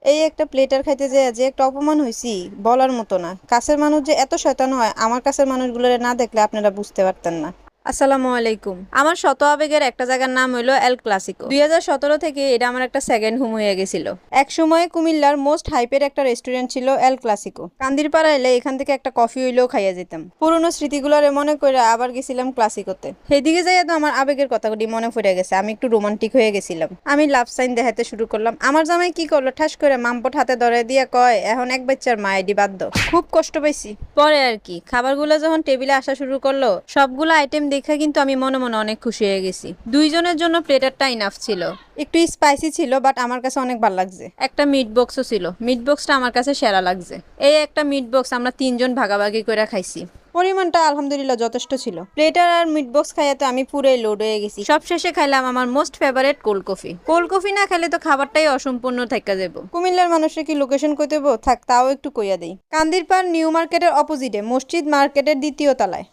এই একটা প্লেটার খাইতে যেয়ে যে একটা অপমান হইছি বলার মতো না। কাছের মানুষ যে এত শয়তান হয় আমার কাছের মানুষগুলোরে না দেখলে আপনারা বুঝতে পারতেন না। আসসালামু আলাইকুম। আমার শত আবেগের একটা জায়গার নাম হইলো এল ক্লাসিকো। 2017 থেকে এটা আমার একটা সেকেন্ড হোম হয়ে গেছিল। এক সময় কুমিল্লার মোস্ট হাইপের একটা রেস্টুরেন্ট ছিল এল ক্লাসিকো। কান্দির পাড়া এলে এখান থেকে একটা কফি হইলেও খাইয়া যেতাম। পুরোনো স্মৃতিগুলোরে মনে করে আবার গেছিলাম ক্লাসিকোতে। সেদিকে যাইয়া তো আমার আবেগের কথাগুলি মনে পড়ে গেছে। আমি একটু রোমান্টিক হয়ে গেছিলাম। আমি লাভ সাইন দেখাতে শুরু করলাম। আমার জামাই কি করলো, ঠাস করে মামপট হাতে ধরে দিয়া কয়, এখন এক বাচ্চার মা এডি বাধ্য। খুব কষ্ট পাইছি। পরে আর কি, খাবারগুলো যখন টেবিলে আসা শুরু করলো, সবগুলো আইটেম দেখে কিন্তু আমি মনে মনে অনেক খুশি হয়ে গেছি। দুইজনের জন্য প্লেটারটা ইনাফ ছিল। একটু স্পাইসি ছিল বাট আমার কাছে অনেক ভালো লাগছে। একটা মিট বক্সও ছিল। মিট বক্সটা আমার কাছে সেরা লাগছে। এই একটা মিট বক্স আমরা তিনজন ভাগাভাগি করে খাইছি। পরিমাণটা আলহামদুলিল্লাহ যথেষ্ট ছিল। প্লেটার আর মিট বক্স খাইয়াতে আমি পুরোই লোড হয়ে গেছি। সব শেষে খাইলাম আমার most favourite cold coffee. Cold coffee না খেলে তো খাবারটাই অসম্পূর্ণ থাকা যাব। কুমিল্লার মানুষের কি লোকেশন কই দেবো, থাক তাও একটু কইয়া দেই। কান্দিরপাড় নিউ মার্কেটের অপোজিটে মসজিদ মার্কেটের দ্বিতীয় তলায়।